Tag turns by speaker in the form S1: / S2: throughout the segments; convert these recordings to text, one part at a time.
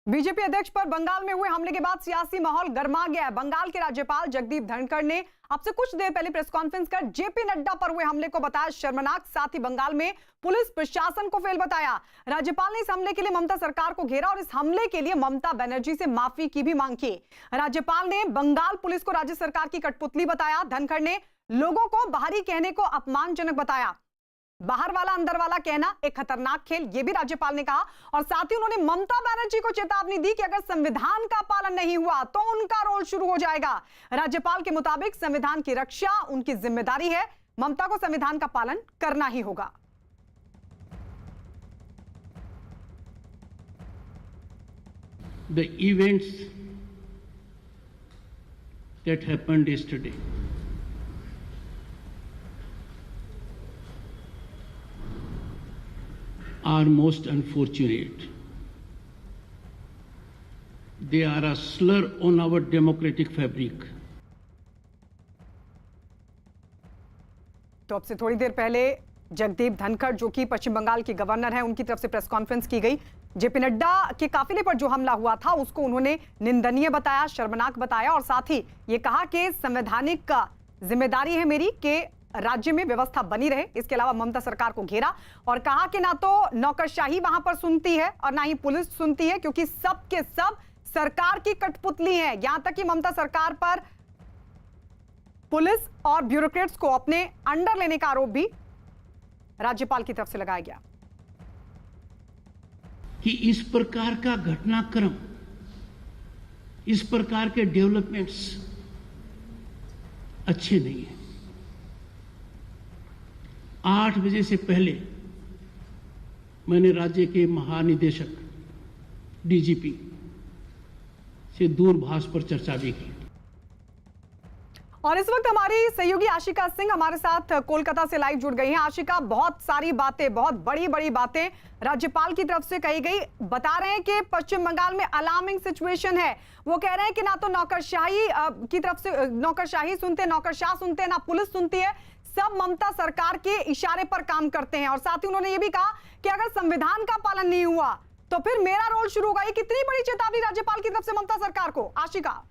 S1: BJP अध्यक्ष पर बंगाल में हुए हमले के बाद सियासी माहौल गर्मा गया है। बंगाल के राज्यपाल जगदीप धनखड़ ने अब से कुछ देर पहले प्रेस कॉन्फ्रेंस कर जेपी नड्डा पर हुए हमले को बताया शर्मनाक, साथ ही बंगाल में पुलिस प्रशासन को फेल बताया। राज्यपाल ने इस हमले के लिए ममता सरकार को घेरा और इस हमले के लिए ममता बनर्जी से माफी की भी मांग की। राज्यपाल ने बंगाल पुलिस को राज्य सरकार की कठपुतली बताया। धनखड़ ने लोगों को बाहरी कहने को अपमानजनक बताया। बाहर वाला अंदर वाला कहना एक खतरनाक खेल, यह भी राज्यपाल ने कहा। और साथ ही उन्होंने ममता बनर्जी को चेतावनी दी कि अगर संविधान का पालन नहीं हुआ तो उनका रोल शुरू हो जाएगा। राज्यपाल के मुताबिक संविधान की रक्षा उनकी जिम्मेदारी है, ममता को संविधान का पालन करना ही होगा।
S2: The events that happened yesterday are most unfortunate. They are a slur on our democratic fabric.
S1: तो अब से थोड़ी देर पहले जगदीप धनखड़, जो कि पश्चिम बंगाल के गवर्नर हैं, उनकी तरफ से प्रेस कॉन्फ्रेंस की गई। जेपी नड्डा के काफिले पर जो हमला हुआ था उसको उन्होंने निंदनीय बताया, शर्मनाक बताया और साथ ही ये कहा कि संवैधानिक जिम्मेदारी है मेरी कि राज्य में व्यवस्था बनी रहे। इसके अलावा ममता सरकार को घेरा और कहा कि ना तो नौकरशाही वहां पर सुनती है और ना ही पुलिस सुनती है, क्योंकि सब के सब सरकार की कठपुतली है। यहां तक कि ममता सरकार पर पुलिस और ब्यूरोक्रेट्स को अपने अंडर लेने का आरोप भी राज्यपाल की तरफ से लगाया गया
S2: कि इस प्रकार का घटनाक्रम, इस प्रकार के डेवलपमेंट्स अच्छे नहीं है। 8 बजे से पहले मैंने राज्य के महानिदेशक डीजीपी से दूरभाष पर चर्चा भी की।
S1: और इस वक्त हमारी सहयोगी आशिका सिंह हमारे साथ कोलकाता से लाइव जुड़ गई हैं। आशिका, बहुत सारी बातें, बहुत बड़ी बड़ी बातें राज्यपाल की तरफ से कही गई। बता रहे हैं कि पश्चिम बंगाल में अलार्मिंग सिचुएशन है। वो कह रहे हैं कि ना तो नौकरशाही की तरफ से नौकरशाही सुनते, नौकरशाह सुनते, ना पुलिस सुनती है, सब ममता सरकार के इशारे पर काम करते हैं। और साथ ही उन्होंने ये भी कहा कि अगर संविधान का पालन नहीं हुआ तो फिर मेरा रोल शुरू होगा। ये कितनी बड़ी चेतावनी राज्यपाल की तरफ से ममता सरकार को, आशिका?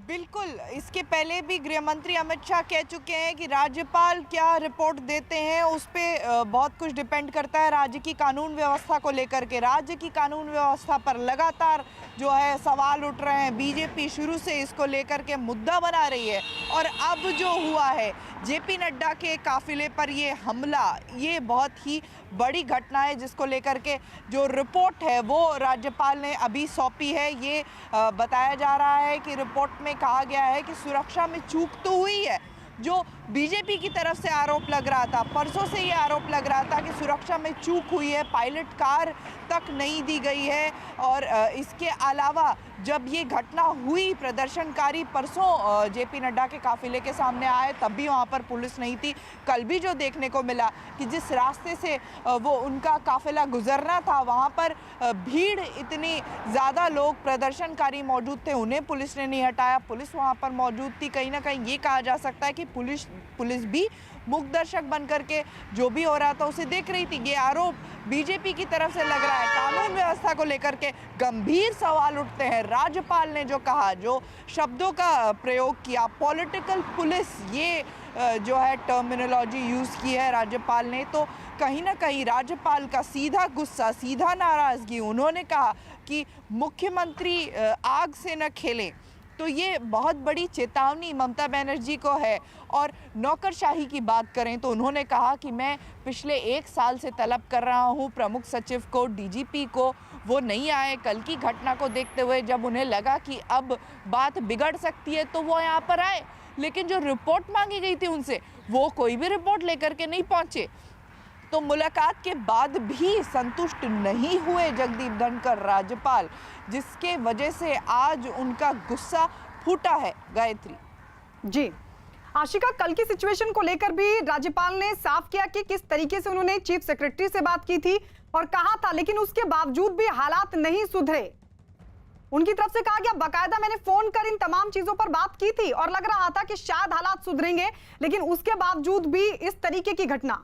S3: बिल्कुल, इसके पहले भी गृह मंत्री अमित शाह कह चुके हैं कि राज्यपाल क्या रिपोर्ट देते हैं उस पे बहुत कुछ डिपेंड करता है राज्य की कानून व्यवस्था को लेकर के। राज्य की कानून व्यवस्था पर लगातार जो है सवाल उठ रहे हैं। बीजेपी शुरू से इसको लेकर के मुद्दा बना रही है और अब जो हुआ है जेपी नड्डा के काफिले पर ये हमला, ये बहुत ही बड़ी घटना है जिसको लेकर के जो रिपोर्ट है वो राज्यपाल ने अभी सौंपी है। ये बताया जा रहा है कि रिपोर्ट में कहा गया है कि सुरक्षा में चूक तो हुई है, जो बीजेपी की तरफ से आरोप लग रहा था, परसों से ये आरोप लग रहा था कि सुरक्षा में चूक हुई है, पायलट कार तक नहीं दी गई है। और इसके अलावा जब ये घटना हुई, प्रदर्शनकारी परसों जेपी नड्डा के काफिले के सामने आए, तब भी वहाँ पर पुलिस नहीं थी। कल भी जो देखने को मिला कि जिस रास्ते से वो उनका काफिला गुजरना था वहाँ पर भीड़, इतनी ज़्यादा लोग प्रदर्शनकारी मौजूद थे, उन्हें पुलिस ने नहीं हटाया। पुलिस वहाँ पर मौजूद थी। कहीं ना कहीं ये कहा जा सकता है कि पुलिस भी मूक दर्शक बन करके जो भी हो रहा था उसे देख रही थी। ये आरोप बीजेपी की तरफ से लग रहा है। कानून व्यवस्था को लेकर के गंभीर सवाल उठते हैं। राज्यपाल ने जो कहा, जो शब्दों का प्रयोग किया, पॉलिटिकल पुलिस, ये जो है टर्मिनोलॉजी यूज़ की है राज्यपाल ने, तो कहीं ना कहीं राज्यपाल का सीधा गुस्सा, सीधा नाराज़गी। उन्होंने कहा कि मुख्यमंत्री आग से न खेलें, तो ये बहुत बड़ी चेतावनी ममता बनर्जी को है। और नौकरशाही की बात करें तो उन्होंने कहा कि मैं पिछले 1 साल से तलब कर रहा हूँ प्रमुख सचिव को, डीजीपी को, वो नहीं आए। कल की घटना को देखते हुए जब उन्हें लगा कि अब बात बिगड़ सकती है तो वो यहाँ पर आए, लेकिन जो रिपोर्ट मांगी गई थी उनसे वो कोई भी रिपोर्ट लेकर के नहीं पहुँचे। तो मुलाकात के बाद भी संतुष्ट नहीं हुए जगदीप धनखड़ राज्यपाल, जिसके वजह से आज उनका गुस्सा फूटा है। गायत्री
S1: जी, आशिका, कल की सिचुएशन को लेकर भी राज्यपाल ने साफ किया कि किस तरीके से उन्होंने चीफ सेक्रेटरी से बात की थी और कहा था, लेकिन उसके बावजूद भी हालात नहीं सुधरे। उनकी तरफ से कहा गया, बाकायदा मैंने फोन कर इन तमाम चीजों पर बात की थी और लग रहा था कि शायद हालात सुधरेंगे, लेकिन उसके बावजूद भी इस तरीके की घटना।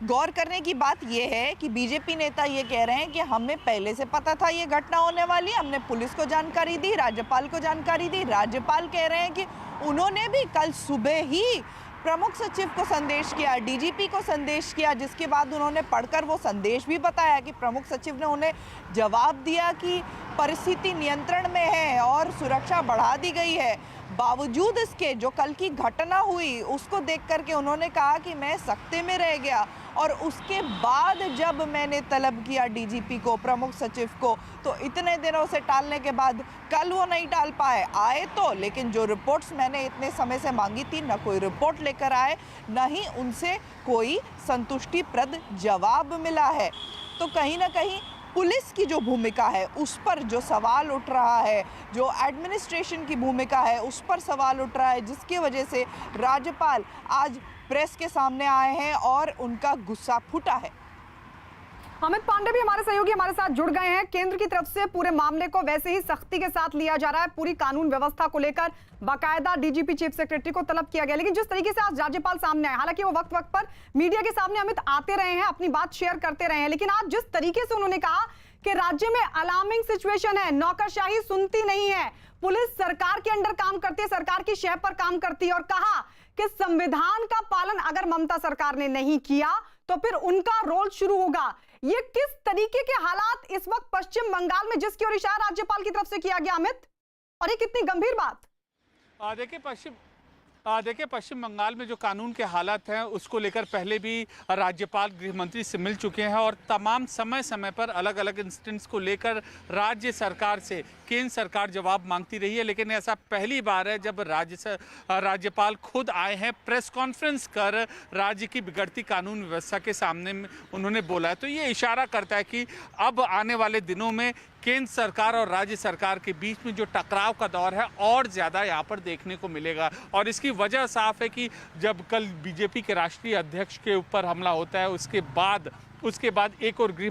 S3: गौर करने की बात यह है कि बीजेपी नेता ये कह रहे हैं कि हमें पहले से पता था ये घटना होने वाली, हमने पुलिस को जानकारी दी, राज्यपाल को जानकारी दी। राज्यपाल कह रहे हैं कि उन्होंने भी कल सुबह ही प्रमुख सचिव को संदेश किया, डीजीपी को संदेश किया, जिसके बाद उन्होंने पढ़कर वो संदेश भी बताया कि प्रमुख सचिव ने उन्हें जवाब दिया कि परिस्थिति नियंत्रण में है और सुरक्षा बढ़ा दी गई है। बावजूद इसके जो कल की घटना हुई उसको देख करके उन्होंने कहा कि मैं सकते में रह गया, और उसके बाद जब मैंने तलब किया डीजीपी को, प्रमुख सचिव को, तो इतने दिनों से टालने के बाद कल वो नहीं टाल पाए। आए तो, लेकिन जो रिपोर्ट्स मैंने इतने समय से मांगी थी न कोई रिपोर्ट लेकर आए, न ही उनसे कोई संतुष्टिप्रद जवाब मिला है। तो कहीं ना कहीं पुलिस की जो भूमिका है उस पर जो सवाल उठ रहा है, जो एडमिनिस्ट्रेशन की भूमिका है उस पर सवाल उठ रहा है, जिसकी वजह से राज्यपाल आज प्रेस के सामने आए हैं और उनका गुस्सा फूटा है।
S1: अमित पांडे भी हमारे सहयोगी हमारे साथ जुड़ गए हैं। केंद्र की तरफ से पूरे मामले को वैसे ही सख्ती के साथ लिया जा रहा है, पूरी कानून व्यवस्था को लेकर बाकायदा डीजीपी चीफ सेक्रेटरी को तलब किया गया, लेकिन जिस तरीके से आज राज्यपाल सामने आए, हालांकि वो वक्त वक्त पर मीडिया के सामने अमित आते रहे हैं, अपनी बात शेयर करते रहे हैं, लेकिन आज जिस तरीके से उन्होंने कहा कि राज्य में अलार्मिंग सिचुएशन है, नौकरशाही सुनती नहीं है, पुलिस सरकार के अंडर काम करती है, सरकार की शह पर काम करती है, और कहा कि संविधान का पालन अगर ममता सरकार ने नहीं किया तो फिर उनका रोल शुरू होगा। ये किस तरीके के हालात इस वक्त पश्चिम बंगाल में, जिसकी ओर इशारा राज्यपाल की तरफ से किया गया अमित, और ये कितनी गंभीर बात?
S4: देखिए पश्चिम बंगाल में जो कानून के हालात हैं उसको लेकर पहले भी राज्यपाल गृह मंत्री से मिल चुके हैं, और तमाम समय समय पर अलग अलग इंसिडेंट्स को लेकर राज्य सरकार से केंद्र सरकार जवाब मांगती रही है। लेकिन ऐसा पहली बार है जब राज्यपाल खुद आए हैं, प्रेस कॉन्फ्रेंस कर राज्य की बिगड़ती कानून व्यवस्था के सामने उन्होंने बोला है। तो ये इशारा करता है कि अब आने वाले दिनों में केंद्र सरकार और राज्य सरकार के बीच में जो टकराव का दौर है और ज़्यादा यहाँ पर देखने को मिलेगा। और इसकी वजह साफ है कि जब कल बीजेपी के राष्ट्रीय अध्यक्ष के ऊपर हमला होता है उसके बाद एक और गृह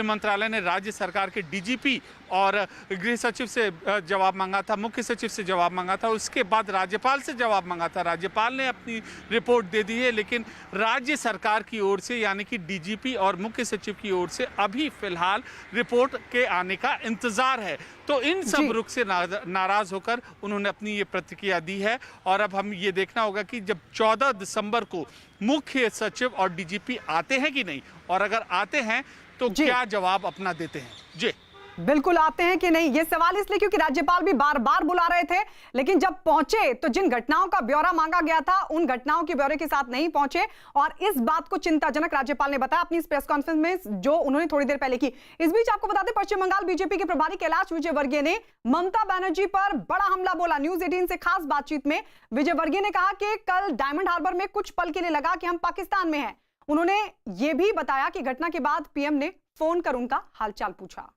S4: मंत्रालय ने राज्य सरकार के डीजीपी और गृह सचिव से जवाब मांगा था, मुख्य सचिव से जवाब मांगा था, उसके बाद राज्यपाल से जवाब मांगा था। राज्यपाल ने अपनी रिपोर्ट दे दी है, लेकिन राज्य सरकार की ओर से यानी कि डीजीपी और मुख्य सचिव की ओर से अभी फिलहाल रिपोर्ट के आने का इंतजार है। तो इन सब रुख से नाराज होकर उन्होंने अपनी ये प्रतिक्रिया दी है, और अब हम ये देखना होगा कि जब 14 दिसंबर को मुख्य सचिव और डीजीपी आते हैं कि नहीं, और अगर आते हैं तो क्या जवाब अपना देते हैं। जी
S1: बिल्कुल आते हैं कि नहीं, ये सवाल इसलिए क्योंकि राज्यपाल भी बार बार बुला रहे थे, लेकिन जब पहुंचे तो जिन घटनाओं का ब्यौरा मांगा गया था उन घटनाओं के ब्यौरे के साथ नहीं पहुंचे, और इस बात को चिंताजनक राज्यपाल ने बताया अपनी इस प्रेस कॉन्फ्रेंस में जो उन्होंने थोड़ी देर पहले की। इस बीच आपको बता दें, पश्चिम बंगाल बीजेपी के प्रभारी कैलाश विजयवर्गीय ने ममता बनर्जी पर बड़ा हमला बोला। न्यूज 18 से खास बातचीत में विजयवर्गीय ने कहा कि कल डायमंड हार्बर में कुछ पल के लिए लगा कि हम पाकिस्तान में हैं। उन्होंने ये भी बताया कि घटना के बाद पीएम ने फोन कर उनका हालचाल पूछा।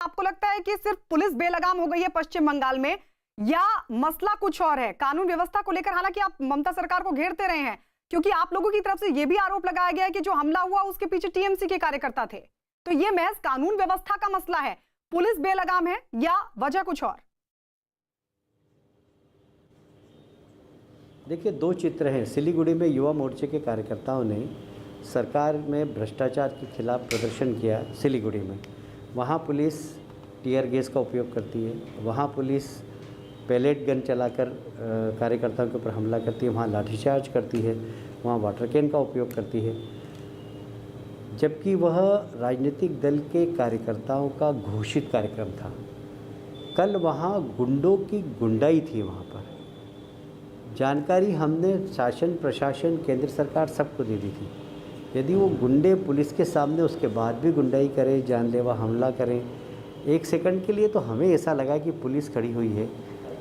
S1: आपको लगता है कि सिर्फ पुलिस बेलगाम हो गई है पश्चिम बंगाल में, या मसला कुछ और है कानून व्यवस्था को लेकर? हालांकि आप ममता सरकार को घेरते रहे हैं, क्योंकि आप लोगों की तरफ से यह भी आरोप लगाया गया है कि जो हमला हुआ उसके पीछे टीएमसी के कार्यकर्ता थे। तो यह महज कानून व्यवस्था का मसला है, पुलिस बेलगाम है, या वजह कुछ और?
S5: देखिए, दो चित्र हैं। सिलीगुड़ी में युवा मोर्चे के कार्यकर्ताओं ने सरकार में भ्रष्टाचार के खिलाफ प्रदर्शन किया। सिलीगुड़ी में वहाँ पुलिस टीयर गैस का उपयोग करती है, वहाँ पुलिस पैलेट गन चलाकर कार्यकर्ताओं के ऊपर हमला करती है, वहाँ लाठीचार्ज करती है, वहाँ वाटर कैन का उपयोग करती है, जबकि वह राजनीतिक दल के कार्यकर्ताओं का घोषित कार्यक्रम था। कल वहाँ गुंडों की गुंडाई थी। वहाँ पर जानकारी हमने शासन, प्रशासन, केंद्र सरकार सबको दे दी थी। यदि वो गुंडे पुलिस के सामने उसके बाद भी गुंडाई करें, जानलेवा हमला करें, एक सेकंड के लिए तो हमें ऐसा लगा कि पुलिस खड़ी हुई है,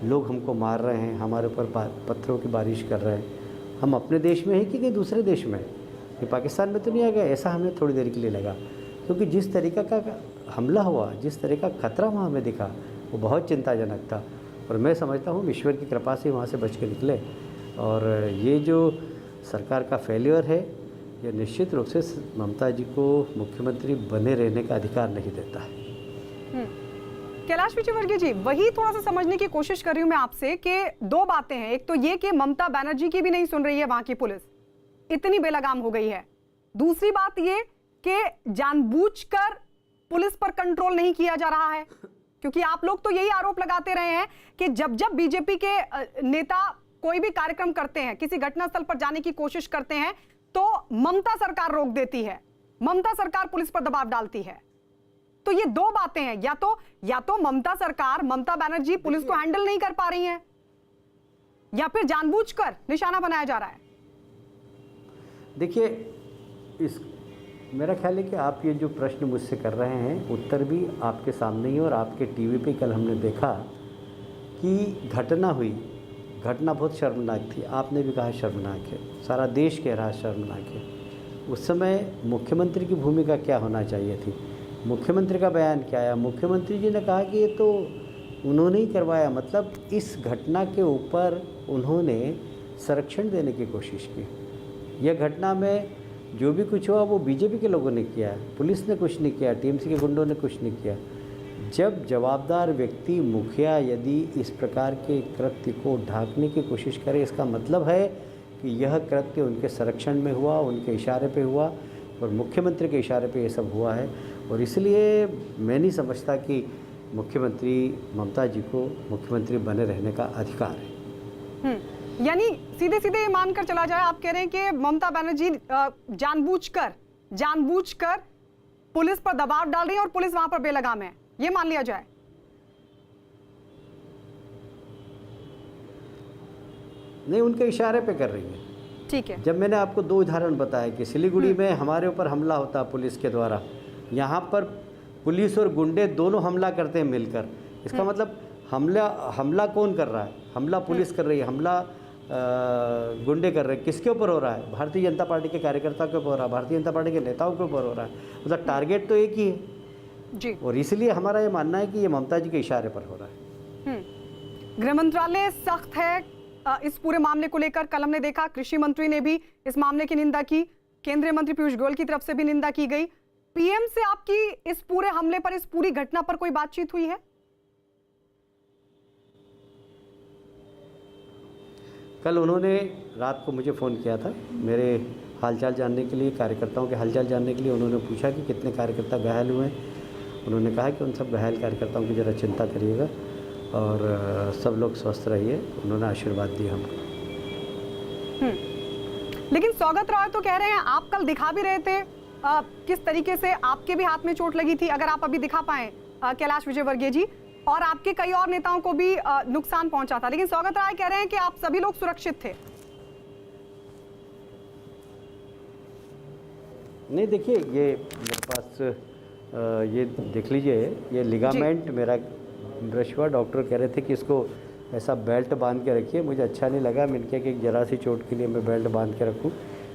S5: लोग हमको मार रहे हैं, हमारे ऊपर पत्थरों की बारिश कर रहे हैं, हम अपने देश में हैं कि कहीं दूसरे देश में, ये पाकिस्तान में तो नहीं आ गया, ऐसा हमें थोड़ी देर के लिए लगा। क्योंकि जिस तरीक़ा का हमला हुआ, जिस तरह का खतरा वहाँ हमें दिखा, वो बहुत चिंताजनक था। और मैं समझता हूँ ईश्वर की कृपा से वहाँ से बच के निकले। और ये जो सरकार का फेल्योर है, यह निश्चित रूप से ममता जी को मुख्यमंत्री बने रहने का अधिकार नहीं देता है।
S1: कैलाश विजयवर्गीय जी, वही थोड़ा सा समझने की कोशिश कर रही हूँ मैं आपसे कि दो बातें हैं। एक तो ये कि ममता बनर्जी की भी नहीं सुन रही है वहां की पुलिस, इतनी बेलगाम हो गई है। दूसरी बात ये कि जानबूझकर पुलिस पर कंट्रोल नहीं किया जा रहा है, क्योंकि आप लोग तो यही आरोप लगाते रहे हैं कि जब जब बीजेपी के नेता कोई भी कार्यक्रम करते हैं, किसी घटनास्थल पर जाने की कोशिश करते हैं, तो ममता सरकार रोक देती है, ममता सरकार पुलिस पर दबाव डालती है। तो ये दो बातें हैं, या तो ममता सरकार, ममता बनर्जी पुलिस को हैंडल नहीं कर पा रही हैं, या फिर जानबूझकर निशाना बनाया जा रहा है।
S5: देखिए, मेरा ख्याल है कि आप ये जो प्रश्न मुझसे कर रहे हैं, उत्तर भी आपके सामने ही, और आपके टीवी पे कल हमने देखा कि घटना हुई, घटना बहुत शर्मनाक थी। आपने भी कहा शर्मनाक है, सारा देश कह रहा शर्मनाक है। उस समय मुख्यमंत्री की भूमिका क्या होना चाहिए थी? मुख्यमंत्री का बयान क्या आया? मुख्यमंत्री जी ने कहा कि ये तो उन्होंने ही करवाया, मतलब इस घटना के ऊपर उन्होंने संरक्षण देने की कोशिश की। यह घटना में जो भी कुछ हुआ वो बीजेपी के लोगों ने किया, पुलिस ने कुछ नहीं किया, टीएमसी के गुंडों ने कुछ नहीं किया। जब जवाबदार व्यक्ति, मुखिया, यदि इस प्रकार के कृत्य को ढांकने की कोशिश करे, इसका मतलब है कि यह कृत्य उनके संरक्षण में हुआ, उनके इशारे पे हुआ, और मुख्यमंत्री के इशारे पे ये सब हुआ है। और इसलिए मैं नहीं समझता कि मुख्यमंत्री ममता जी को मुख्यमंत्री बने रहने का अधिकार है।
S1: यानी सीधे सीधे ये मानकर चला जाए, आप कह रहे हैं कि ममता बनर्जी जानबूझकर पुलिस पर दबाव डाल रही है और पुलिस वहां पर बेलगाम है, ये मान लिया जाए?
S5: नहीं, उनके इशारे पे कर रही है।
S1: ठीक है।
S5: जब मैंने आपको दो उदाहरण बताया कि सिलीगुड़ी में हमारे ऊपर हमला होता पुलिस के द्वारा, यहाँ पर पुलिस और गुंडे दोनों हमला करते हैं मिलकर, इसका मतलब हमला कौन कर रहा है? हमला पुलिस कर रही है, हमला गुंडे कर रहे हैं। किसके ऊपर हो रहा है? भारतीय जनता पार्टी के कार्यकर्ताओं के ऊपर हो रहा है, भारतीय जनता पार्टी के नेताओं के ऊपर हो रहा है। मतलब टारगेट तो एक ही है
S1: जी।
S5: और इसलिए हमारा ये मानना है कि ये ममता जी के इशारे पर हो रहा है।
S1: गृह मंत्रालय सख्त है इस पूरे मामले को लेकर। कल हमने देखा कृषि मंत्री ने भी इस मामले की निंदा की, केंद्रीय मंत्री पीयूष गोयल की तरफ से भी निंदा की गई। पीएम से आपकी इस पूरे हमले पर, इस पूरी घटना पर कोई बातचीत हुई है?
S5: कल उन्होंने रात को मुझे फ़ोन किया था मेरे हालचाल जानने के लिए, कार्यकर्ताओं के हालचाल जानने के लिए। उन्होंने पूछा कि कितने कार्यकर्ता घायल हुए हैं। उन्होंने कहा कि उन सब घायल कार्यकर्ताओं की ज़रा चिंता करिएगा और सब लोग स्वस्थ रहिए। उन्होंने आशीर्वाद दिया हमको।
S1: लेकिन सौगत रॉय तो कह रहे हैं, आप कल दिखा भी रहे थे किस तरीके से आपके भी हाथ में चोट लगी थी, अगर आप अभी दिखा पाए कैलाश विजयवर्गीय जी, और आपके कई और नेताओं को भी नुकसान पहुंचा था। लेकिन सौगत राय कह रहे हैं कि आप सभी लोग सुरक्षित थे।
S5: नहीं, देखिए, ये मेरे पास ये देख लीजिए, ये लिगामेंट मेरा ब्रश हुआ। डॉक्टर कह रहे थे कि इसको ऐसा बेल्ट बांध के रखिए। मुझे अच्छा नहीं लगा। मैंने कहा कि एक जरा सी चोट के लिए मैं बेल्ट बांध के रखूं।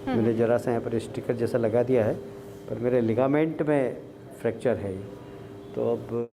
S5: मैंने जरा सा यहाँ पर स्टिकर जैसा लगा दिया है, पर मेरे लिगामेंट में फ्रैक्चर है। तो अब